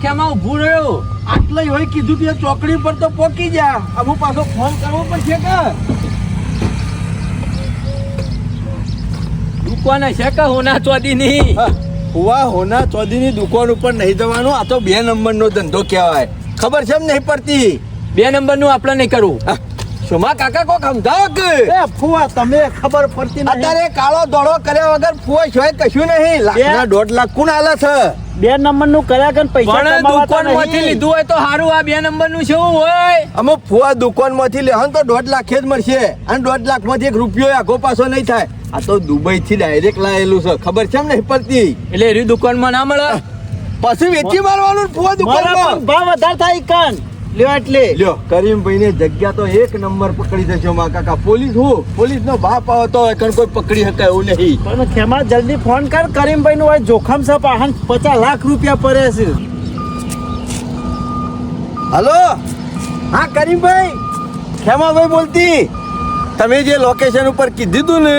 સંખ્યામાં ઊભું રહ્યો. આટલે હોય કીધું તે ચોકડી પર તો પોકી જા. અમુક પાછો ફોન કરવો પડશે કે દુકાન હશે કે હોના ચોદીની? હુવા હોના ચોધીની દુકાન ઉપર નહીં જવાનું. આ તો 2 નંબરનો ધંધો કહેવાય. ખબર છે એમ નહીં પડતી? 2 નંબરનું આપણે નહીં કરવું. સોમા કાકા કોક સમજાવો કે ફુવા તમે ખબર પડતી નહીં. અત્યારે કાળો ધોળો કર્યા વગર ફુવા સિવાય કશું નહીં. લાખના 1.5 લાખ કોણ આલે છે? 2 નંબરનું કર્યા કે પૈસા પણ દુકાનમાંથી લીધું હોય તો સારું. આ 2 નંબરનું શું હોય? અમુક ફુવા દુકાનમાંથી લે તો 1.5 લાખ જ મળશે. અને 1.5 લાખમાંથી 1 રૂપિયો આગો પાછો નહીં થાય. આ તો દુબઈ થી ડાયરેક્ટ લાયેલું છે. ખબર છે એમ નહીં પડતી? એટલે એરી દુકાનમાં ના મળે. પછી વેચી મારવાનું ફુવા દુકાનમાં. ભાવ વધારે થાય કાન લ્યો એટલે લ્યો કરીમભાઈ ને જગ્યા તો 1 નંબર પકડી દેજો માં કાકા. પોલીસ નો બાપ આવે તો કોઈ પકડી શકાય એવું નહીં. પણ ખેમા જલ્દી ફોન કર. કરીમભાઈ નું હોય જોખમ છે. પાહન 50 લાખ રૂપિયા પડે છે. હલો હા કરીમભાઈ, ખેમાભાઈ બોલતી. તમે જે લોકેશન ઉપર કીધું તું ને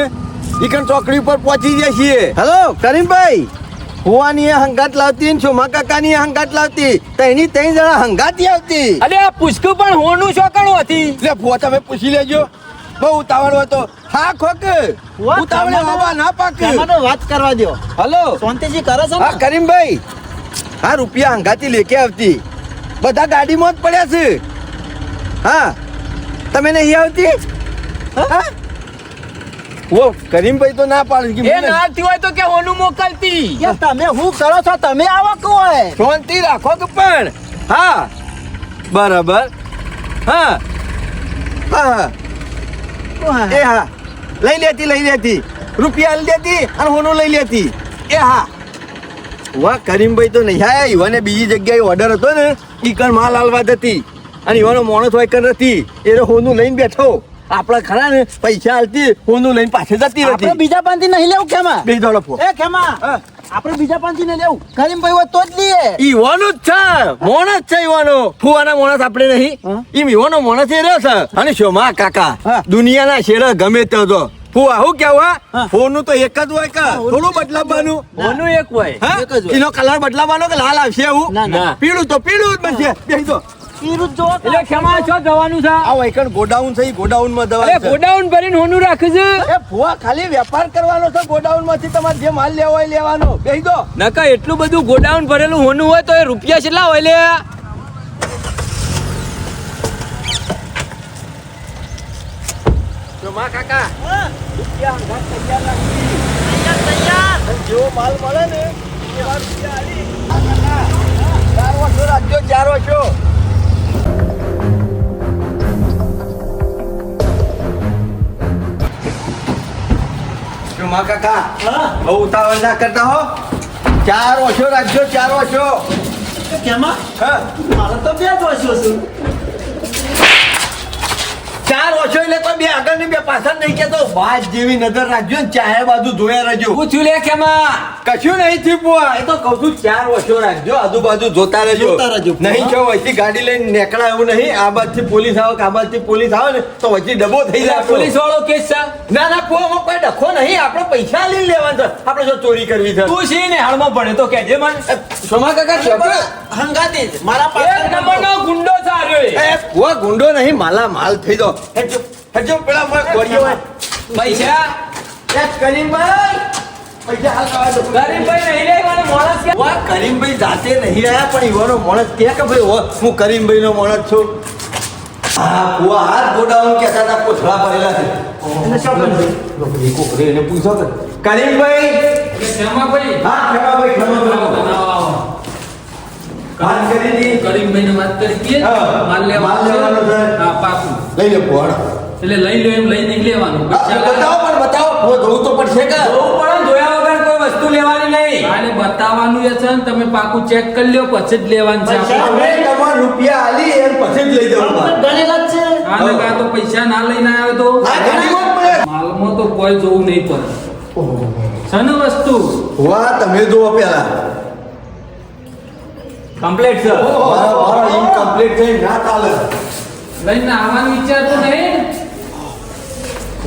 ઈકન ચોકડી ઉપર પહોંચી જાય છીએ. હલો કરીમભાઈ, ફુવાની હંગાત લાવતી ને સોમા કાકાની હંગાત લાવતી તો એની 3 જણા હંગાતી આવતી. અરે આ પૂછકું પણ હોનું શોકણું હતી. એટલે ફુવા તમે પૂછી લેજો. બહુ ઉતાવળ હોય તો હા ખોક ઉતાવળે હવા ના પાકે. ખેમાનો વાત કરવા દો. હલો શાંતિજી કરે છે હા કરીમભાઈ, હા રૂપિયા હંગાતી લેકે આવતી. બધા ગાડીમાં જ પડ્યા છે. હા તમે નહીં આવતી? હા ઓ કરીમભાઈ તો ના પાડી. એ ના આવતી હોય તો કે હોનું મોકલતી. કે તમે હું કરો છો? તમે આવો કોઈ શાંતિ રાખો કે પણ. હા બરાબર. હા હા એ હા લઈ લેતી રૂપિયા લઈ લેતી અને હોનું લઈ લેતી. એ હા વાહ કરીમભાઈ તો નહીં આયા. ઈવાને બીજી જગ્યાએ ઓર્ડર હતો ને ઈ કણ માલ આલવા હતી અને ઈવાનો માણસ હોય કણ નથી. એ હોનું લઈને બેઠો. આપડા ખરા ને પૈસા આલતી હોનું લઈને પાછળ જતી આપણે હતી. બીજા પાંથી નહીં લેવું ખેમા. બે દોડો ફો. એ ખેમા આપણે બીજા પાંથી નહીં લેવું. કરીમભાઈ હોય તો જ લઈએ. ઈવાનો જ છે. મોણસ છે ઈવાનો. ફુવાના મોણસ આપણે નહીં. ઈવાનો મોણસ એ રહ્યો છે. અને શોમા કાકા દુનિયાના શેર ગમે તે તો ફુવા હું કેવા ફોન તો એક જ હોય કે થોડું બદલાવવાનું? હોનું એક હોય. એનો કલર બદલાવાનો કે લાલ આવશે એવું? ના. પીળું તો પીળું જ બનશે. બેસી દો. એટલે ખેમા છો જવાનું છે? આ વૈકણ ગોડાઉન છે. ગોડાઉન માં દવા અરે ગોડાઉન ભરીને હોનું રાખે છે. એ ફુવા ખાલી વેપાર કરવાનો છે. ગોડાઉન માંથી તમારે જે માલ લેવો હોય લેવાનો. બેસી દો. નકા એટલું બધું ગોડાઉન ભરેલું હોનું હોય તો એ રૂપિયા કેટલા હોય લે? શોમા કાકા રૂપિયા હંગાત તૈયાર રાખી. તૈયાર. જેવો માલ મળે ને એવા રૂપિયા આલી. આ કાકા 4 વર્ષો રાખજો. 4 વર્ષો. શોમા કાકા બહુ ઉતાવળ ના કરતા હો. 4 વર્ષો રાખજો. 4 વર્ષો. ખેમા હા મારે તો 2 જ વર્ષો છે. 4 વર્ષો એટલે તો 2 આગળ ને 2 પાછળ નહીં કેતો. વાત જેવી નજર રાખજો ને ચારે બાજુ જોયા રહેજો. પૂછ્યું લે ખેમા. કશું નહીં થયું બુઆ. એ તો કહું છું 4 વર્ષો રાખજો. આજુબાજુ જોતા રહેજો. નહીં છો વચ્ચે ગાડી લઈને નીકળા એવું નહીં. આ બાજુથી પોલીસ આવે કે આ બાજુથી પોલીસ આવે ને તો વચ્ચે ડબ્બો થઈ જાય. પોલીસ વાળો કેસ છે? ના ના પોમાં કોઈ ડખો નહીં. આપણે પૈસા લઈને લેવાનું છે. આપણે જો ચોરી કરવી છે. તું છે ને હાલમાં ભણે તો કહેજે મને. સોમા કાકા હંગાતી જ મારા એક પાસે નંબરનો ગુંડો છે આ રહ્યો એ. બુઆ ગુંડો નહીં. માલા માલ થઈ દો. હજો પેલા મને ગોળીઓ હોય. પૈસા કરીમભાઈ પૈસા હાલ કરવા દો. ગરીબભાઈ નહીં લે મને માણસ કે. વાહ કરીમભાઈ જાતે નહીં આયા પણ ઈવાનો માણસ કે ભાઈ હું કરીમભાઈ નો માણસ છું. હા બુઆ હાથ ગોડાઉન કેતા હતા કોથળા ભરેલા છે. એને શું કરી કોકરે એને પૂછો કે કરીમભાઈ. ખેમાભાઈ. હા ખેમાભાઈ. વાત કરી દી. ગરીબભાઈને વાત કરી કે હા. માલ માલ લેવાનો છે. હા પાકું. લઈ લે પોણ. એટલે લઈ લો એમ લઈ નહીં લેવાનું. બતાવો પણ બતાવો. હું જોઉં તો પડશે કે જોવું પડે. જોયા વગર કોઈ વસ્તુ લેવાની નહીં. આને બતાવવાનું એ છે ને તમે પાકું ચેક કરી લ્યો પછી જ લેવાનું છે આપણે. અમે તમારા રૂપિયા આલી એમ પછી જ લઈ જવાનું. ગણેલા જ છે. આને કાં તો પૈસા ના લઈને આવ્યો તો આ ગાડીમાં જ પડે. માલમાં તો કોઈ જોવું નહીં પડે. છે ને વસ્તુ વાહ તમે જુઓ પેલા. કમ્પ્લીટ છે. મારો ઇનકમ્પ્લીટ થઈ ના ચાલે. લઈને આવવાનું વિચારતો નહીં.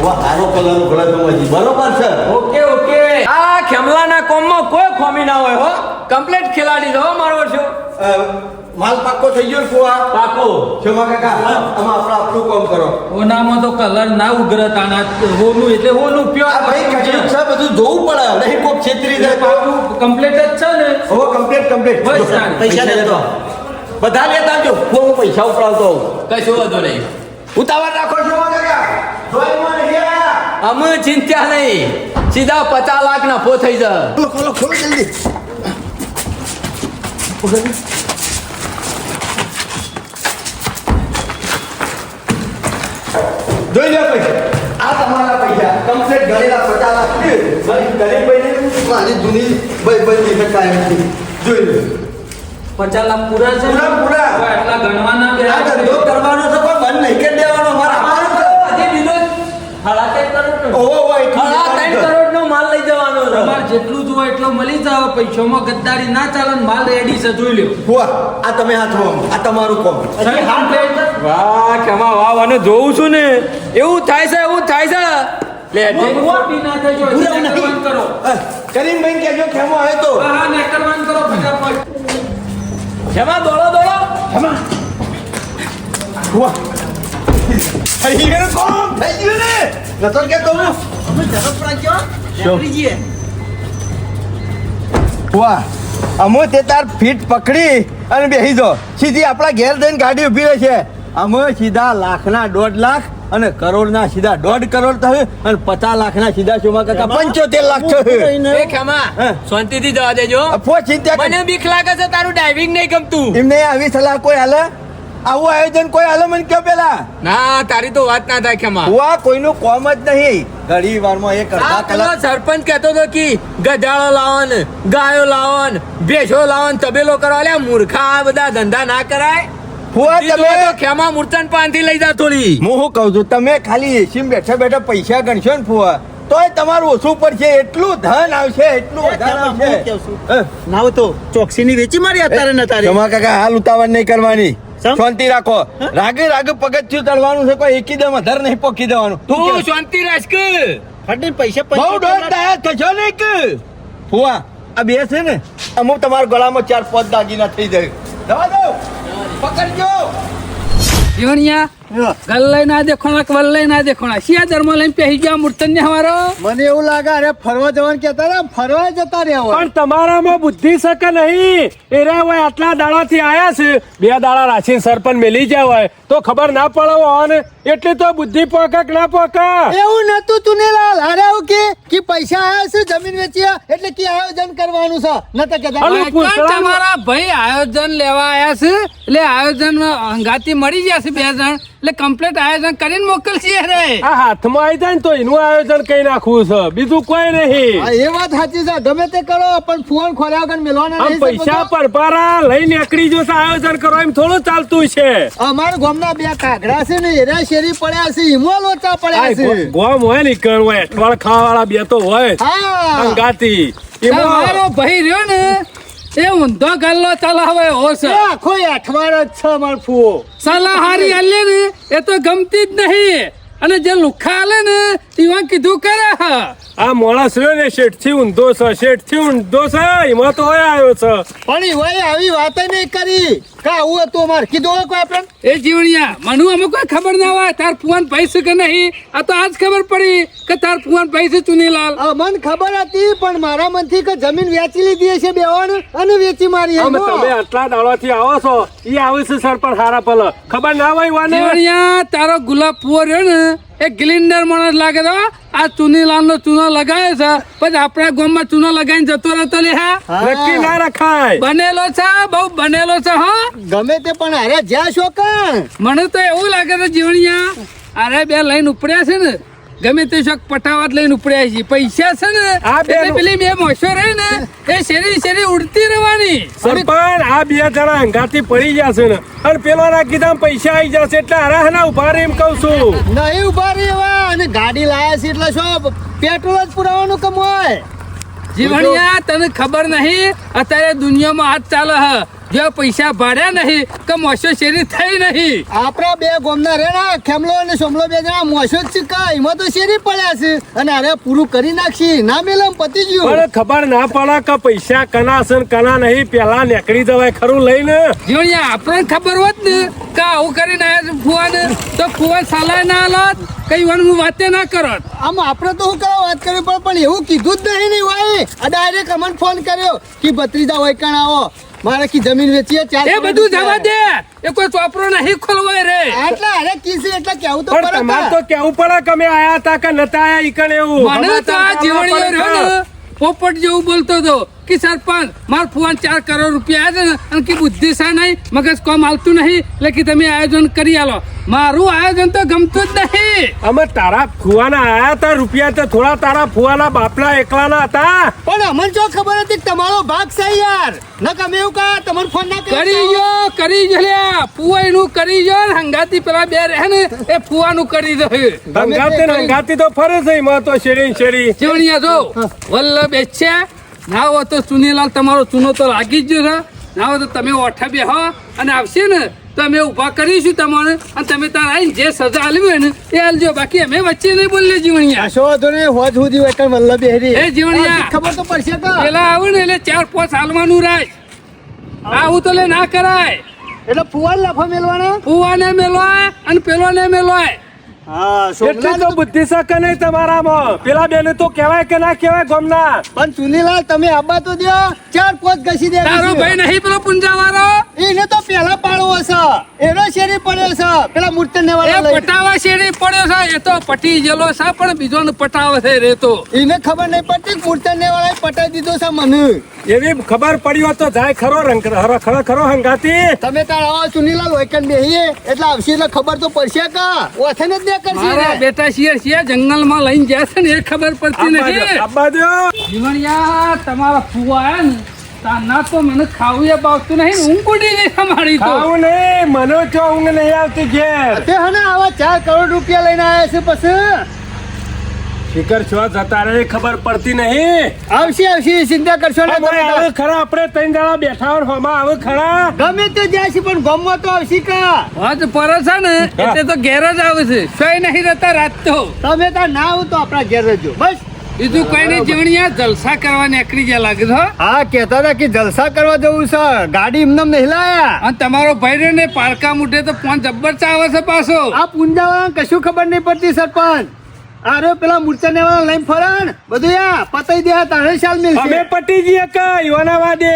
વાહ સારો કલર ઉઘડે તો મજી બરોબર છે. Okay okay. આ ખેમલાના કોમમાં કોઈ ખોમી ના હોય હો. કમ્પ્લીટ ખેલાડી છો મારો છો. માલ પાક્કો થઈ ગયો ને ફુવા પાકો શોભા કાકા આમાં આપણે આપણું કામ કરો ઓનામાં તો કલર ના ઉઘરતા ના હોનું એટલે હોનું આ પ્યોર ભાઈ કશું છે બધું જોવું પડે નહીં કોક છેતરી જાય તો પાકું કમ્પ્લીટ જ છે ને હવે કમ્પ્લીટ બસ સારું. પૈસા લેતો બધા લેતા આવજો હું પૈસા ઉપડાવતો આવું કશો વાંધો નહીં ઉતાવળ રાખો શોભા કાકા જોઈમાં નહીં આયા. અમે ચિંતા નહીં સીધા 50 લાખ નફો થઈ જાય ખોલો ખોલો જલ્દી જોઈ લો પૈસા આ તમારા પૈસા કમ્પ્લીટ ગણેલા 50 લાખ છે. મારી ગરીબ મારી જૂની બંધી શકાય નથી જોઈ લો 50 લાખ પૂરા છે પૂરા, પૂરા. હવે આટલા ગણવાના બે આ ધંધો કરવાનો છે પણ બંધ નહીં કરી દેવાનો મારા અમારું હજી બીજો સાડા 3 કરોડ નો. ઓહો ઓહો એટલું સાડા 3 નહીં. કરોડ નો માલ લઈ જવાનો છે. તમારે જેટલું જોવે એટલો મળી જાવ પૈસામાં ગદ્દારી ના ચાલે ને માલ રેડી છે જોઈ લ્યો હુઆ, આ તમે હાથ ધોવો. આ તમારું કામ સાહેબ, complete. વાહ કેમાં વાહ અને જોઉં છું ને એવું થાય છે લે ખોટી ના થઈ જાય. પૂરા નેકર નહીં. બંધ કરો. કરીમભાઈ કહેજો ખેમો આવે તો હા, હા, નેકર બંધ કરો ફટાફટ. કેમાં દોડો હુઆ. થઈ ગયું કામ થઈ ગયું ને નતો કે તો હુઆ, અમો તે તાર ફીટ પકડી અને બેસી દો સીધી આપણા ઘેર જઈને ગાડી ઊભી રહે છે અમે સીધા લાખના 1.5 લાખ અને કરોડના સીધા 1.5 કરોડ થયું અને 50 લાખના સીધા શોભા કાકા 75 લાખ થયું. એ ખેમા શાંતિથી જવા દેજો અફો ચિંતા કર. મને બીક લાગે છે તારું ડ્રાઇવિંગ નહીં ગમતું એમને આવી સલાહ કોઈ હાલે આવું આયોજન કોઈ હાલે મને કહો પેલા ના તારી તો વાત ના થાય ખેમા હુઆ કોઈનું કોમ જ નહીં ઘડી વારમાં એક અડધા આ પેલો કલાક સરપંચ કહેતો હતો કે ગધાડો લાવો ને ગાયો લાવો ને ભેંસો લાવો ને તબેલો કરવા લે મૂર્ખા આ બધા ધંધા ના કરાય હુઆ બીજું તમે તો ખેમા મૂર્છન પાનથી લઈ જા થોડી હું શું કહું છું તમે ખાલી એસીમાં બેઠા બેઠા પૈસા ગણશો ને ફુવા તોય તમારું ઓછું પડશે એટલું ધન આવશે એટલું વધારે આવશે. ના તો ચોકસી ની વેચી મારી અત્યારે ન તારી જમા કાકા હાલ ઉતાવળ નહીં કરવાની સમ? શાંતિ રાખો રાગે રાગે પગથિયું ચડવાનું છે કોઈ એકી દમ વધારે નહીં પોકી દેવાનું તું તું શાંતિ રાખ કે ફટીને પૈસા બહુ દોડ દાયા થશો નહીં કે ફુવા આ બે છે ને અમુક તમારા ગળામાં 4-5 દાગીના થઈ જાય જવા દો પકડજો જીવણિયા ગલ લઈ ના દેખોણા વલ લઈ ના દેખોણા શિયા ધર્મ લઈને પહેરી ગયા મૂર્તન ને હવારો મને એવું લાગે અરે ફરવા જવાનું કેતા ને ફરવા જતા રહ્યા પણ તમારામાં બુદ્ધિ શકે નહીં એરા હોય આટલા દાડાથી આયા છે 2 દાડા રાખીને સરપંચ મેલી જાય હોય તો ખબર ના પડે હોય ને એટલે તો બુદ્ધિ પોકક ના પોકક એવું નતું ચુનીલાલ અરે એવું કે પૈસા આયા છે જમીન વેચ્યા એટલે કે આયોજન કરવાનું છે નતા કેતા અલું પૂછડા તમારા ભાઈ આયોજન લેવા આયા છે એટલે આયોજન હંગાતી મળી ગયા છે 2 જણ એટલે કમ્પ્લીટ આયોજન કરીને મોકલશે રે આ હાથમાં આવી જાય ને તો એનું આયોજન કઈ નાખવું છે બીજું કોઈ નહીં હા, એ વાત સાચી છે ગમે તે કરો પણ ફોન ખોલ્યા વગર મેલવાના આમ નહીં પૈસા સરપંચ. પરપારા લઈને નીકળી જશે આયોજન કરો એમ થોડું ચાલતું છે અમારા ગામના 2 કાગડા છે ને એરા શેરી પડ્યા છે હિમો લોચા પડ્યા છે ગોમ હોય ને કણ હોય અઠવાડ ખાવાવાળા 2 તો હોય હા અંગાતી તમારો ભાઈ રહ્યો ને એ ઊંધો ગલ્લો ચલાવે હોશ એ આખો અઠવાડ જ છે અમાર ફૂવો સલાહ હારી આલે ને એ તો ગમતી જ નહીં અને જે લુખા આલે ને એમાં કીધું કરે હા આ માણસ રહ્યો ને શેઠથી ઊંધો છે એમાં તો હોય આવ્યો છે પણ ઈવાએ આવી વાત નહીં કરી કા આવું હતું અમારે કીધું હોય કોઈ આપણે એ જીવણિયા મનુ અમે કોઈ ખબર ના હોય તાર ફુવાન ભાઈ છે કે નહીં આ તો આજ ખબર પડી કે તાર ફુવાન ભાઈ છે ચુનીલાલ મને ખબર હતી પણ મારા મનથી કે જમીન વેચી લીધી હશે બેવાન અને વેચી મારી આમ એમ. તમે આટલા દાડાથી આવો છો ઈ આવે છે સરપંચ હારા પલ ખબર ના હોય વાને જીવણિયા તારો ગુલાબ ફુવો રહ્યો ને એ ગ્લિન્ડર માણસ લાગે તો આ ચુનીલાલ નો ચૂનો લગાવે છે પછી આપણા ગામમાં ચૂનો લગાવીને જતો રહેતો લે હા નક્કી ના રખાય બનેલો છે બહુ બનેલો છે હા ગમે તે પણ અરે જ્યાં શોકણ મને તો એવું લાગે છે જીવણિયા અરે 2 લઈને ઉપડ્યા છે ને ગમે તે શોખ પટાવાત લઈને ઉપડ્યા છે પૈસા છે ને આ બે એટલે પેલી 2 મોસો રહી ને એ શેરી ઉડતી રહેવાની સરપંચ આ 2 જણા અંગાથી પડી જશે ને અને પેલો ના કીધા પૈસા આવી જશે એટલે હરાહના ઉભા રહે એમ કહું છું નહીં ઉભા રહેવા અને ગાડી લાયા છે એટલે શું પેટ્રોલ જ પુરાવાનું કમ હોય જીવણિયા તને ખબર નહીં અત્યારે દુનિયામાં હાથ ચાલે હ જો પૈસા ભાડ્યા નહીં કે મોસો શેરી થઈ નહીં. આપણા બે ગોમના રે ને ખેમલો અને સોમલો બે જણા મોસો જ શીખા એમાં તો શેરી પડ્યા છે અને અરે પૂરું કરી નાખશી ના મેલમ પતી ગયું. પણ ખબર ના પડે કે પૈસા કના છે ને કના નહીં પેલા નીકળી જવાય ખરું લઈને. જીવણિયા આપણને ખબર હોત ને કે આવું કરીને આયા છે ફુવાને તો ફુવા સાલાય ના હાલત કઈ વાર હું વાતે ના કરત. આમ આપણે તો શું કરવા વાત કરવી પડે પણ એવું કીધું જ નહીં ને ભાઈ. આ ડાયરેક્ટ અમને ફોન કર્યો કે ભત્રીજા હોય કણ આવો મારે કી જમીન વેચીએ 4 એ બધું જવા દે એ કોઈ ચોપરો નહીં ખોલવાય રે. આટલા અરે કીસી એટલે કેવું તો પણ પડે તમારે કા. તો કેવું પડે કે અમે આયા હતા કે નતા આયા ઈ કણ એવું. મને તો આ જીવણીઓ રહ્યો ને પોપટ જેવું બોલતો હતો કે સરપંચ માર ફુવાન 4 કરોડ રૂપિયા છે ને અને કે બુદ્ધિ સા નહીં મગજ કોમ હાલતું નહીં એટલે કે તમે આયોજન કરી આલો. મારું આયોજન તો ગમતું જ નહીં. અમે તારા ફુવાના આયા હતા રૂપિયા તો થોડા તારા ફુવાના બાપના એકલાના હતા. પણ અમને જો ખબર હતી કે તમારો ભાગ છે યાર ન ગમે એવું કા તમને ફોન ના કરી જો લ્યા ફુવાઈનું કરી જો ને હંગાતી પેલા બે રહે ને એ ફુવાનું કરી દો. હંગાતી ને હંગાતી તો ફરે છે એમાં તો શેરી ને શેરી. જીવણિયા જો વલ્લભ બેચ્યા ના હો તો ચુનીલાલ તમારો ચૂનો તો લાગી જ ગયો છે. ના હો તો તમે ઓઠા બેહો અને આવશે ને તો અમે ઊભા કરીશું તમને અને તમે તાર આવીને જે સજા આલવી હોય ને એ આલજો. બાકી અમે વચ્ચે નહીં બોલીએ જીવણિયા. શો તો ને હોજ સુધી હોય કણ વલ્લભ બેહરી એ જીવણિયા ખબર તો પડશે કા. પેલા આવું ને એટલે 4-5 હાલવાનું રાય આવું તો લે ના કરાય. એટલે ફુવાન લાફા મેલવાના. ફુવાને મેલવાય અને પેલો ને મેલવાય. હા એટલી તો બુદ્ધિ શકે નહીં તમારામાં. પેલા બેને તો કહેવાય કે ના કહેવાય ગમના. પણ ચુનીલાલ તમે આબા તો દો 4-5 ઘસી દે. તારો ભાઈ નહીં પેલો પુંજાવાળો એને તો પેલા પાડવો છે એનો શેરી પડ્યો છે પેલા મૂર્તને એ વાળા લઈ. પટાવા શેરી પડ્યો છે એ તો પટી ગયેલો છે પણ બીજો ને પટાવે છે રે તો. એને ખબર નહીં પડતી મૂર્તને વાળા પટાઈ દીધો છે મને. એવી ખબર પડી હોત તો જાય ખરો રંગ ખરો હંગાતી. તમે તાર આવો ચુનીલાલ વૈકન બેહીએ એટલે આવશે એટલે ખબર તો પડશે કા. ઓથે ને જ દે કરશે મારા ને. બેટા શિયા જંગલમાં લઈને જાય છે ને એ ખબર પડતી નથી. આબા દો. જીવણિયા તમારા ફુવા આયા ને તાના તો મને ખાવું એ બાવતું નહીં ને ઊંઘ ઉડી ગઈ તમારી તો. ખાવું નહીં મને તો ઊંઘ નહીં આવતી ઘેર. તે હને આવા 4 કરોડ રૂપિયા લઈને આવ્યા છે પછી શિખર છો જતા રહે ખબર પડતી નહીં. આવશે ચિંતા કરશો ને અમે તમે આવે તાર. ખરા આપણે 3 જણા બેઠા હોય હોમાં આવે ખરા. ગમે તે જાય છે પણ ગમવા તો આવશે કા. વાત પર છે ને એટલે તો ઘેર જ આવે છે સોય નહીં રહેતા રાત તો. તમે તાર ના આવો તો આપણા ઘેર રહેજો બસ. બીજું કઈ નહીં જીવણિયા જલસા કરવા નીકળી ગયા લાગે છો. હા કહેતા હતા કે જલસા કરવા જવું છે ગાડી એમને નહીં લાયા. અને તમારો ભાઈ રહ્યો ને પારકા મુઠે તો ફોન જબ્બર ચાવે છે પાછો. આ પુંજાવાળા કશું ખબર નહીં પડતી સરપંચ. અરે પેલા મૂર્છાને વાળા લઈને ફરણ બધું યા પતાઈ દે તારે શાલ અમે મિલશે. પટી જઈએ કઈ યોના વાદે.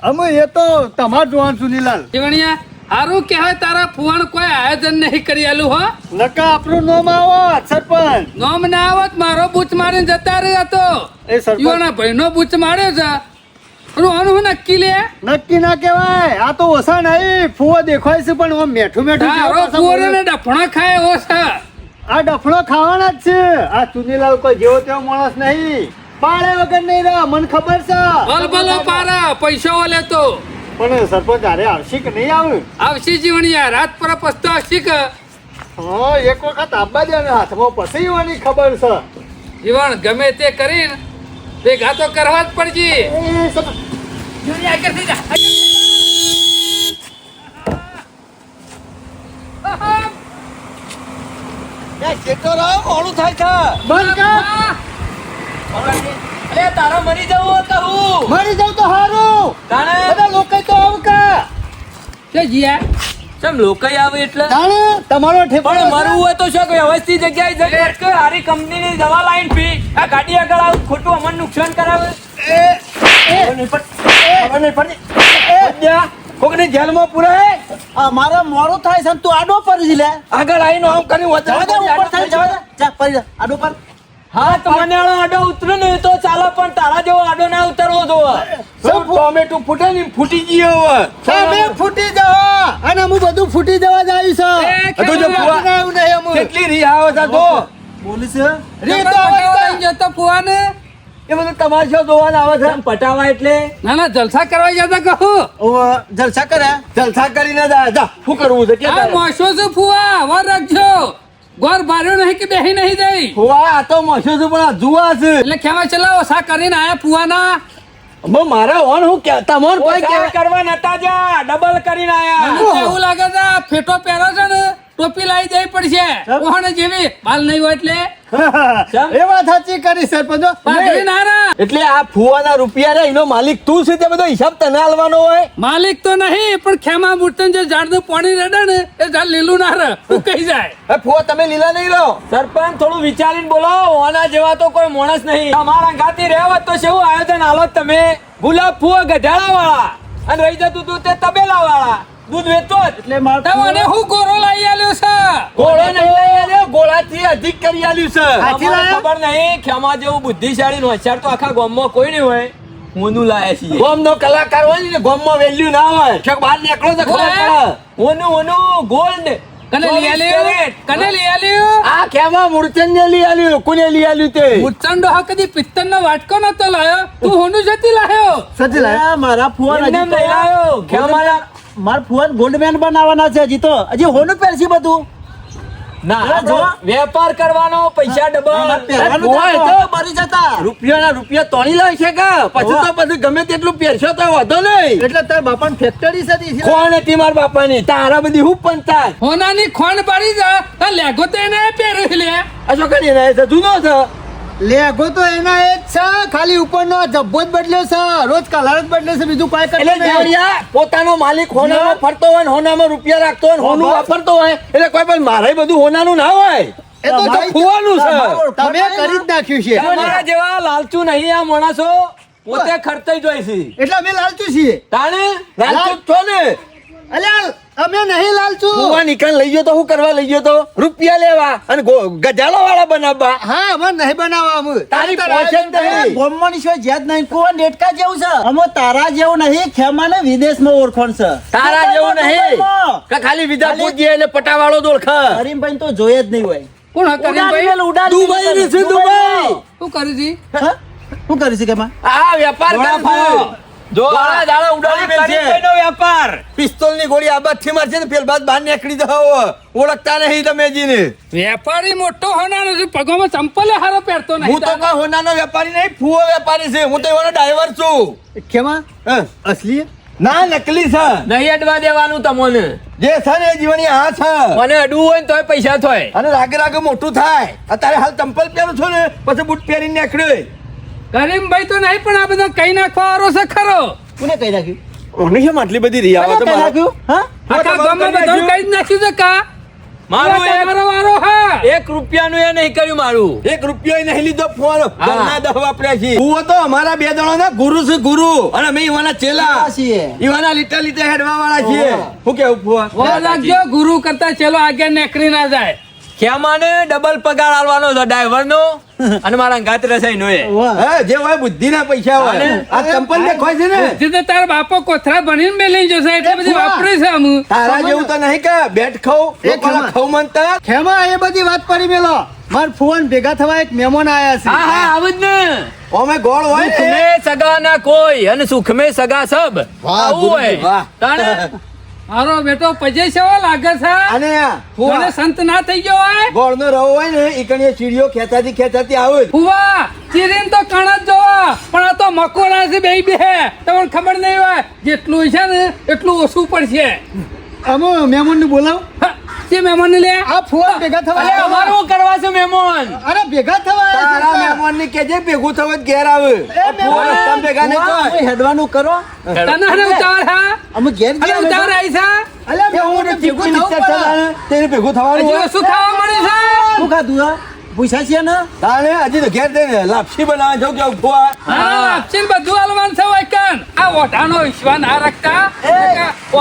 અમે એ તો તમાર જોવાનું સુનીલાલ. જીવણિયા હારું કહેવાય તારા ફુવાણ કોઈ આયોજન નહીં કરી આલું હો. નકા આપણું નામ આવો સરપંચ. નોમ ના આવત મારો બૂચ મારીને જતા રહ્યો હતો. એ સરપંચ યુવાના ભાઈનો બૂચ માર્યો છે. આનું હું નક્કી લે નક્કી ના કહેવાય. આ તો ઓછા નહીં ફુવો દેખાય છે પણ આમ મેઠું મેઠું તારો જેવો પાછો ફુવારો બોલે. ને ડફણો ખાય એવો છે. આ ડફળો ખાવાના જ છે. આ ચુનીલાલ કોઈ જેવો તેવો માણસ નહીં. પાળે વગર નહીં રહે મને ખબર છે. બલબલો પારા પૈસો વાલે તો પણ સરપંચ અરે આવશે કે નહીં આવે. આવશે જીવણિયા રાત પર પસ્તો આવશે કે હા એક વખત આપવા દે ને હાથમાં પછી એવાની ખબર છે. જીવણ ગમે તે કરીને ભેગા તો કરવા જ પડશે. એ સરપંચ જીવણિયા આગળ થઈ જા. બંધ કર. તારા મરી જવું કહું મરી જાવ તો હારું. બધા લોકો તો આવ કા. કે જીયા ચમ લોકો આવે એટલે જાણે તમારો પણ ઠેકાણો મરવું હોય તો શું વ્યવસ્થિત જગ્યાએ જગ્યા કે હારી કંપનીની દવા લાઈન પી આ ગાડી આગળ આવું ખોટું અમને નુકસાન કરાવે કોકની જેલમાં પુરાય મારા મોડું થાય છે તું આડો પર લે. આગળ આવીને આમ કરી આડો પર. હા તો મને આડો ઉતરે ને તો ચાલે પણ તારા જેવો આડો ના ઉતરવો જોવે ટોમેટો ફૂટે ને ફૂટી ગયો તમે ફૂટી જવા અને હું બધું ફૂટી જવા જ આવ્યું એ છે. કેવું ફૂટીને આવ્યું નહીં અમુક. કેટલી રી આવે છે તો બોલી છે રે તો આવી જતો ફુવાને એ બધું તમાશો જોવા આવે છે પટાવા એટલે ના ના જલસા કરવા જતા કહું. જલસા કરે. જલસા કરીને જા શું કરવું છે કે આ મોસો છે ફુવા વાર રાખજો. ગોર બાર્યો નહીં કે બેહી નહીં જઈ હોવા આ તો મસ્યો છે પણ આ જુવા છે એટલે ખેવા ચલાવો સા કરીને આયા ફુવાના મારા ઓન હું કે તમોન કોઈ ઓછા કે કરવા નતા જા ડબલ કરીને આયા મને તો એવું લાગે છે આ ફેટો પહેરો છે ને ટોપી લાવી દેવી પડશે ઓહણ જેવી માલ નહીં હોય એટલે એ વાત સાચી કરી સરપંચ પાઘડી ના રે. એટલે આ ફુવાના રૂપિયા રે એનો માલિક તું છે તે બધો હિસાબ તને આલવાનો હોય માલિક તો નહીં પણ ખેમા મૂર્તન જે ઝાડનું પાણી રેડે ને એ ઝાડ લીલું ના રહે ઉકાઈ જાય. એ ફુવા તમે લીલા નહીં રહો. સરપંચ થોડું વિચારીને બોલો ઓના જેવા તો કોઈ માણસ નહીં તમારા ગાતી રહેવત તો શેવું આયોજન હાલો તમે ગુલાબ ફુવા ગઢાળા વાળા અને રહી જતું તું તે તબેલા વાળા દૂધ વેચતો જ એટલે માર તમને હું ગોરો લાવી આલ્યો છે ગોળો નહીં લઈ આવ્યો, ગોળાથી અધિક કરી આલ્યું છે. હાથી અમારે લાયા? ખબર નહીં ખેમા જેવું બુદ્ધિશાળી નો હોશિયાર તો આખા ગામમાં કોઈ નહીં હોય ઓનું લાયા છીએ ગોમનો કલાકાર હોય ને ગોમમાં વેલ્યુ ના હોય છેક બહાર નીકળો તો ખબર પડે. ઓનું ગોલ્ડ કને લઈ આલ્યો કને લઈ આલ્યો આ કેમાં મૂર્છન ને લઈ આલ્યું, કોને લઈ આલ્યું તે? મૂર્તન ડોહા કદી પિત્તન નો વાટકો નતો લાયો તું હોનું જતી લાયો સજી લાયા મારા ફુવાન એમને હજી લઈ આવ્યો ખેમાના મારા ફુવાન ગોલ્ડમેન બનાવવાના છે હજી તો હજી હોનું પહેરશે બધું ના અરે જો. વેપાર કરવાનો પૈસા ડબલ ફુવા એ તો રૂપિયાના રૂપિયા તોડી લે છે કે પછી તો પછી ગમે તેટલું પહેરશો તો વાંધો નહીં. એટલે તાર બાપાની ફેક્ટરી છે કોણ હતી મારા બાપાની? તારા બધી હું પંચાયત હોનાની ખોણ પાડી જા તા લેગો તો એને પહેર્યો લે અશોક એના છે જૂનો છે. લેગો તો એના એ જ છે ખાલી ઉપરનો જબ્બો જ બદલ્યો છે રોજ કલર જ બદલે છે બીજું કોઈ કરતો એટલે નહીં. જેવડિયા પોતાનો માલિક હોનામાં ફરતો હોય ને હોનામાં રૂપિયા રાખતો હોય ને હોનું વાપરતો હોય એટલે કોઈ પણ મારે બધું હોનાનું ના હોય. એ તો તમારે ફુવાનું છે. તમે કરી જ નાખ્યું છે તમારા જેવા લાલચુ નહીં આ માણસો પોતે ખર્ચાઈ જાય છે એટલે અમે લાલચુ છીએ તાણે રાજુ છો ને અલ્યા અમે નહીં લાલચુ ફુવા નિકાલ લઈ ગયો તો શું કરવા લઈ ગયો તો? રૂપિયા લેવા અને ગજાળો વાળા બનાવવા. હા અમે નહીં બનાવવા અમે તારી પહોંચે જ નહીં. ગોમવાની શું જ્યાદ નહીં કોણ ડેટકા જેવું છે અમે તારા જેવું નહીં ખેમાને વિદેશમાં ઓળખણ છે તારા જેવું નહીં કે ખાલી વિધા પૂજીએ ને પટાવાળો જ ઓળખે. હરીમભાઈ તો જોઈએ જ નહીં હોય કોણ હકરી ભાઈ દુબઈ ની છે દુબઈ. શું કરી છી હા? શું કરી છે કેમાં આ વેપાર કરે છે. જો આ દાડા ઉડાડી મેલ છે. કરીબનો વેપાર પિસ્તોલ ની ગોળી આ બાદ થી મારશે ને પેલ બાદ બહાર નીકળી જાવ. ઓળખતા નહીં તમે જીને. વેપારી મોટો હોનારો છે પગોમાં ચંપલે હારો પહેરતો હું નહીં તો કોઈ હોનાનો વેપારી નહીં, ફુવો વેપારી છે. હું તો એવાનો ડ્રાઈવર છું. ખેમા હં. અસલી ના નકલી છે. નહીં અડવા દેવાનું તમને જે છે ને એ જીવની આ છે. મને અડવું હોય ને તોય પૈસા થોય અને રાગે રાગે મોટું થાય. અત્યારે હાલ ચંપલ પહેરું છો ને પછી બૂટ પહેરીને નીકળ્યો. કરીમભાઈ તો નહીં પણ આ બધા કઈ નાખવા વાળો છે ખરો કોને કહી નાખ્યું ઓની શેમ આટલી બધી રિયા કોને કહી નાખ્યું હા આખા ગામમાં બધાનું કઈ જ નાખ્યું છે કા મારું આ તમારો વારો હા એક રૂપિયાનું એ નહીં કર્યું મારું એક રૂપિયો નહીં લીધો ફોન હા. ઘરના દહ વાપર્યા છે. હું તો અમારા બે જણાના ગુરુ છે ગુરુ અને અમે ઈવાના ચેલા છીએ ઈવાના લીટા લીટા હેડવા વાળા છીએ. શું કેવું ફુવા? વા લાગજો ગુરુ કરતા ચલો આગળ નેકરી ના જાય ખેમાને ડબલ પગાર આલવાનો છે ડ્રાઈવર નો અને મારા ગાત રસાઈ નો એ હે, જે હોય બુદ્ધિના પૈસા હોય. આ ચંપલ દેખાય છે ને જે તો તારા બાપો કોથરા ભણીને બે લઈ જશે એટલે બધી વાપરે છે આમ તારા જેવું તો નહીં કે બેટ ખાવ એક લોકોના ખમા. ખાવ મનતા. ખેમા એ બધી વાત પડી મેલો માર ફોન ભેગા થવા એક મહેમાન આયા છે હા હા આવું જ ને ઓમે ગોળ હોય સુખ ને. મેં સગા ના કોઈ અને સુખ મેં સગા સબ વાહ, આવું ગુરુજી, હોય વાહ. તાણે મારો બેટો પજે સેવા લાગે છે અને ફુવાને સંત ના થઈ ગયો હોય ગોળનો રવો હોય ને ઈ કણીએ ચીડીઓ ખેંચાતી આવે જ. ફુવા ચીરીન તો કણ જ જોવા પણ આ તો મકોડા છે બે તમને ખબર નહીં હોય જેટલું છે ને એટલું ઓછું પડશે અમે મહેમાન ને બોલાવ હા, જે મહેમાન લે આ ફોન ભેગા થવા અરે અમારું કરવા છે મહેમાન અરે ભેગા થવા આયા છે. તારા મહેમાનને કહેજે ભેગું થવા જ ઘેર આવે. આ ફુવાને તમે ભેગા નહીં ફુવા, થાય. અમે હેડવાનું કરો તને હને ઉતાવળ હા અમે ઘેર અરે ગયા ઉતાવળ ને. આવી છે અલ્યા કે હું મહેમાનને ભેગું ચીપની થવું નીચે પડે. ચલાવે, તેને ભેગું થવાનું હજી હોય. શું ખાવા મળ્યું છે શું ખાધું હા પૂછ્યા છીએ ને તાણે હજી તો ઘેર જઈને લાપસી બનાવવા જાઉં કે ફુવા. હા આપશીને બધું હાલવાનું છે વૈકન આ ઓઢાનો વિશ્વાસ ના રાખતા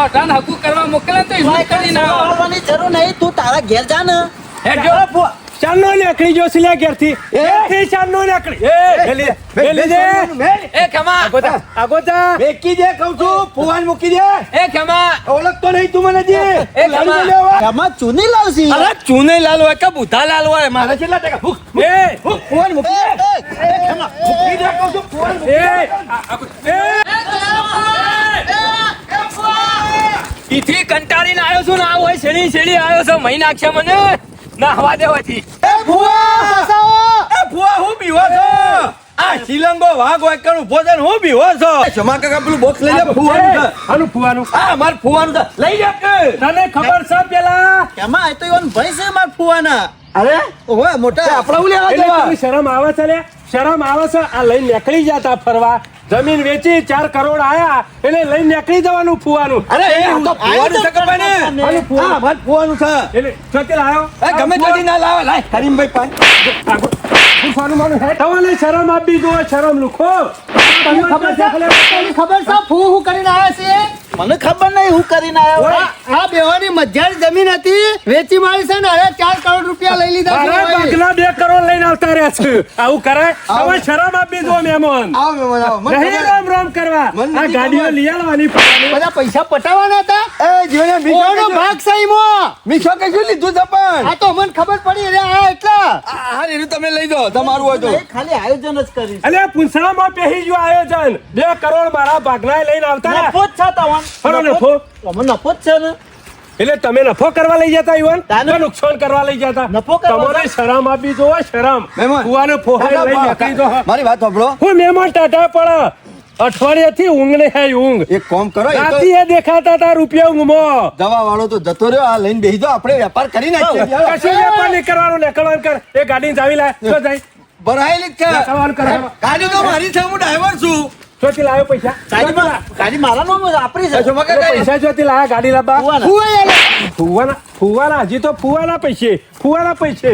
ઓઢાને હગું કરવા મોકલે તો વિશ્વાસ કરી ના આવો. આવવાની જરૂર નહીં તું તારા ઘેર જા ને હેડજો ચાંદનો નીકળી ગયો છે લે ઘેરથી. ઘેરથી ચાંદનો નીકળી. મેલી દે. એ ખેમા આગોતા. મેકી દે કહું છું, ફુવાને મૂકી દે. એ ખેમા ઓળખતો નહીં તું મને જે. એ લાલ ખમા. લેવા. એમાં ચૂની લાવશી અરે ચૂને લાલ હોય કે બુધા લાલ હોય મારે કેટલા ટકા ભૂખ એ, ફુવાને મૂકી દે. મૂકી દે કહું છું, ફુવાને મૂકી દે. ઈથી કંટાળીને આવ્યો છું ને આ હોય શેડી શેડી આવ્યો છે મહી નાખશે મને ના હવા દેવાથી એ ફુવા! એ ફુવા, હું બીવો છો? આ શ્રીલંકો વાઘ હોય કણ ઉભો છે ને હું બીવો છો જમા કાકા પેલું બોક્સ લઈ લે ફુવાનું છે આનું ફુવાનું હા માર ફુવાનું છે લઈ લે કે તને ખબર છે પેલા એમાં આ તો એવાનો ભાઈ છે મારા ફુવાના અરે ઓહો મોટા આપણે હું લેવા એટલે દેવા તને શરમ આવે છે લે શરમ આવે છે આ લઈને નીકળી જતા ફરવા જમીન વેચી 4 કરોડ આયા એટલે લઈને નીકળી જવાનું ફુવાનું અરે એ આ તો ફુવાનું છે કપાને આનું ફુવાનું. હા માર ફુવાનું છે એટલે ચોથી લાયો એ ગમે ત્યાંથી ના લાવે લાય કરીમભાઈ પાન ફુવાનું માનું હે તમને શરમ આપી દો શરમ લુખો તને ખબર છે ફૂ હું કરીને આવ્યા છે મને ખબર નહીં હું કરીને આવ્યો આ બેવાની મધ્યાની જમીન હતી વેચી મારી છે ને અરે 4 કરોડ રૂપિયા લઈ લીધા છે મારા ભાઈ. બાગના 2 કરોડ લઈને આવતા રહ્યા છે આવું કરાય તમે શરમ આપી દો મહેમાન આવો મહેમાન, આવો. મને નહીં ખબર. રામ રામ કરવા મને આ નથી ગાડીઓ ખબર. લઈ આવવાની ફરવાની. બધા પૈસા પટાવાના હતા એ જીવને ઓનો ભાગ સહીમો મીઠો કશું લીધું છે પણ આ તો મને ખબર પડી રે આ એટલા હા એનું તમે લઈ દો તમારું હોય તો ખાલી આયોજન જ કરી અલે પૂંછડામાં પહેરી ગયું આયોજન 2 કરોડ મારા બાગના લઈને આવતા રહ્યા. નફો જ છે તવન ખરો નફો? તમને નફો જ છે ને એટલે તમે નફો કરવા લઈ જતા ઈવન તાને- કે નુકસાન કરવા લઈ જતા નફો કરવા તમારે શરમ આપી દો શરમ મહેમાન. કુવાને ફોહાઈ લઈ નીકળી દો મારી વાત સાંભળો હું મહેમાન ટાટા પડે અઠવાડિયાથી ઊંઘ ને હે ઊંઘ એક કામ કરો એ તો રાતીએ દેખાતા હતા રૂપિયા ઊંઘમાં દવા વાળો તો જતો રહ્યો આ લઈને બેસી દો આપણે વેપાર કરી નાખીએ કશું વેપાર નહીં કરવાનું નીકળવાનું કર એ ગાડીને ચાવી લાય તો જાય ભરાયેલી જ છે નીકળવાનું કર ગાડી તો મારી છે હું ડ્રાઈવર છું ચોથી લાવ્યો પૈસા ગાડી મારા નામ વાપરી છે જમા કાકા પૈસા ચોથી લાયા ગાડી લાવવા ફુવાના. ફુવાના હજી તો ફુવાના પૈસે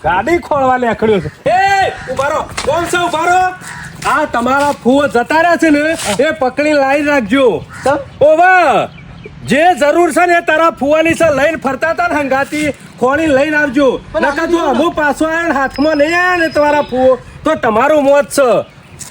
ગાડી ખોળવા નીકળ્યો છે એ ઉભારો કોણ છે ઉભારો આ તમારા ફુવો જતા રહ્યા છે ને એ પકડી લાવી રાખજો ઓવા જે જરૂર છે ને એ તારા ફુવાની છે લઈને ફરતા હતા ને હંગાતી ખોળી લઈને આવજો નકર જો અમુ પાછો આવ્યો ને હાથમાં નહીં આવ્યા ને તમારા ફુવો તો તમારું મોત છે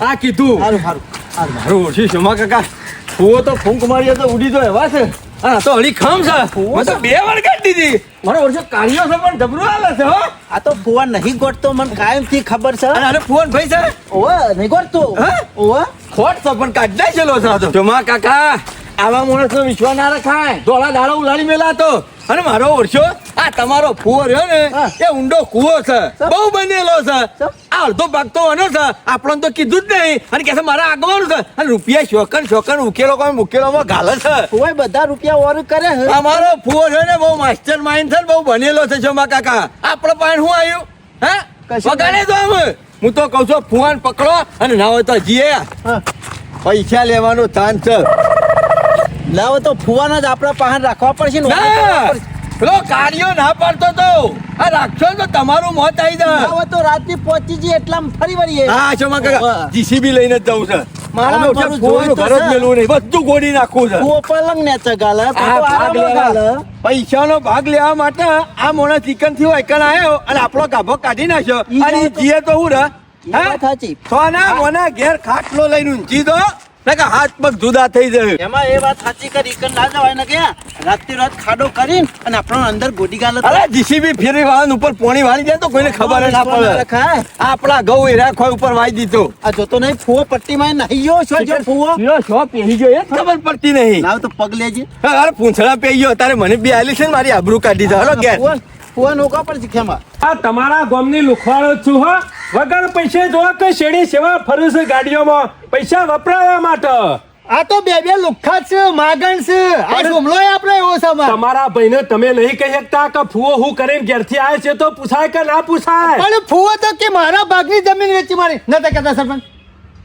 આ કીધું મારું ઓછી જમા કાકા ફુવો તો ફૂંક મારીએ તો ઉડી તો એવા છે હા તો હળી ખમ છે મેં તો 2 વાર કાઢી દીધી મારો ઓછો કાર્યો છે પણ જબરું હાલે છે હો આ તો ફુવા નહીં ગોઠતો મને કાયમ થી ખબર છે અને ફોન ભાઈ છે ઓવે નહીં ગોઠતો હે? ઓવે ખોટ છે પણ કાઢી ચલો છે આ તો જમા કાકા આવા માણસનો વિશ્વાસ ના રખાય ધોળા દાડો ઉલાડી મેલા તો અને મારો ઓરછો આ તમારો ફુવો રહ્યો ને હા. એ ઊંડો કૂવો છે બહુ બનેલો છે આ અડધો ભાગ તો આનો છે આપણને તો કીધું જ નહીં અને કે છે મારા આગવાનું છે અને રૂપિયા શોકન ઉકેલો કોઈ મુકેલોમાં ગાલે છે ફુવાય બધા રૂપિયા ઓર કરે હે અમારો ફુવો છે ને બહુ માસ્ટર માઇન્ડ છે ને બહુ બનેલો છે જમા કાકા આપણો પાણ શું આવ્યું હે કશું વગાડે તો આમ હું તો કહું છું ફુવાન પકડો અને ના હોય તો જીએ હા. પૈસા લેવાનો ચાન્સ છે લાવો તો ફુવાના જ આપણા પાસે રાખવા પડશે ને ના પેલો કાર્યો ના પાડતો તો આ રાખશો ને તો તમારું મોત આવી જાય લાવો તો રાતે પહોંચી જઈએ એટલામાં ફરી વળીએ હા જમા કાકા વાહ. જીસીબી લઈને જ જવું છે મારા અમે મારું ફુવાનું જોઈ તો ઘર જ છે. મેલવું નહીં બધું ગોળી નાખવું છે ફુવો પલંગ ને ચગાલે આ ભાગ લેવા પૈસાનો ભાગ લેવા માટે આ મોણસ ચિકન થી એકણ આવ્યો અને આપણો ગાભો કાઢી નાખ્યો ઈ અને વાત તો- જીએ તો હું ઈ વાત સાચી. સોના મોના ઘેર ખાટલો લઈને ઊંચી દો ને કે હાથ પગ જુદા થઈ જાય એમાં એ વાત સાચી કરી કે ના જવાય ને કે રાતે રાત ખાડો કરીને અને આપણો અંદર ગોડી ગાલે તો અરે જીસીબી ફેરી વાહન ઉપર પોણી વાળી જાય તો કોઈને ખબર જ ના પડે રખાય. આપણા ઘઉં હીરા ખોય ઉપર વાઈ દીધો આ જોતો નહીં ફુવો પટ્ટીમાં નહીં ગયો છો જો ફુવો લ્યો, શો પહેરી ગયો એ જ ખબર પડતી નહીં લાવ તો પગ લેજે અરે પૂંછડા પહેરી ગયો તારે મને બી આલી છે ને મારી આબરૂ કાઢી દે હલો ઘેર ફુવા નોકા પર શીખ્યામાં આ તમારા ગામની લુખવાડો જ છું હો વગર પૈસે જો કે શેડી સેવા ફરું છે ગાડીઓમાં પૈસા વપરાવા માટે આ તો બે લુખ્ખા છે માગણ છે આ જુમલો આપણે એવો સમાજ તમારા ભાઈને તમે નહીં કહી શકતા કે ફુવો હું કરીને ઘેરથી આવે છે તો પૂછાય કે ના પૂછાય પણ ફુવો તો કે મારા ભાગની જમીન વેચી મારી નતા કહેતા સરપંચ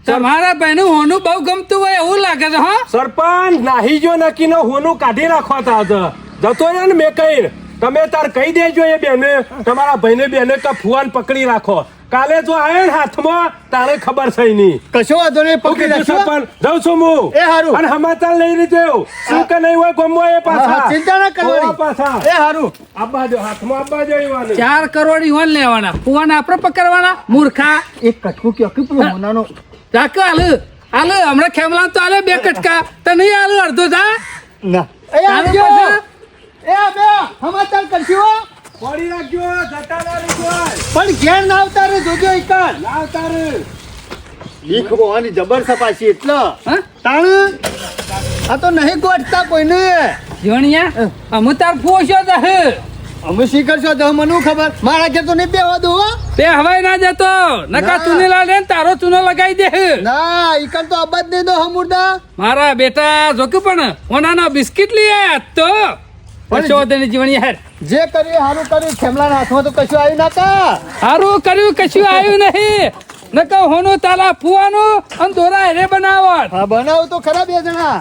તમારા ભાઈનું હોનું બહુ ગમતું હોય એવું લાગે છે હા સરપંચ નાહી જો નક્કી નો હોનું કાઢી નાખવા તા જતો રહ્યો ને મેં કહી તમે તાર કહી દેજો એ બેને તમારા ભાઈને બેને કે ફુવાન પકડી રાખો કાલે જો આવે ને હાથમાં તારે ખબર છે નહીં કશો વાંધો નહીં પકડી રાખજો સરપંચ જાઉં છું હું એ હારું. અને સમાચાર લઈ લીધો શું કે નહીં હોય ગમો એ પાછા હા, ચિંતા ના કરવાની. ઓવા પાછા એ હારું આબા જો હાથમાં આબા જો ઈવાનું. 4 કરોડ ઈવન લેવાના ફુવાને આપણે પકડવાના મૂર્ખા એક કટકું કયો કે પેલો મોનાનો ચાક હાલ હમણાં ખેમલા તો હાલે 2 કટકા તો નહીં હાલ અડધો જા ના એ આવજો એ બે સમાચાર કરજો પડી રાખજો જતા ના રહેજો પણ ઘેર ના આવતા રે જોજો એકન લાવ તારે લીખ બોવાની જબર સપાસી એટલે હા તાણ આ તો નહીં ગોઠતા કોઈને જોણિયા અમુ તાર ફુવો છો તો હે અમે શી કરશો તો મને ખબર મારા ઘેર તો નહીં બેવા દો હો. તે હવાઈ ના જતો નકા ના. ચુનીલાલ ને તારો ચૂનો લગાવી દે ના ઈકન તો અબજ નહીં દો હમુરદા. મારા બેટા જોકે પણ ઓનાના બિસ્કિટ લઈ આયા તો પછોદની જીવન યાર જે કર્યું સારું કર્યું ખેમલાના હાથમાં તો કશું આવ્યું નતા. સારું કર્યું કશું આવ્યું નહીં નકા હોનું તારા ફુવાનું અને દોરા હેરે બનાવટ હા બનાવું તો ખરા બે જણા.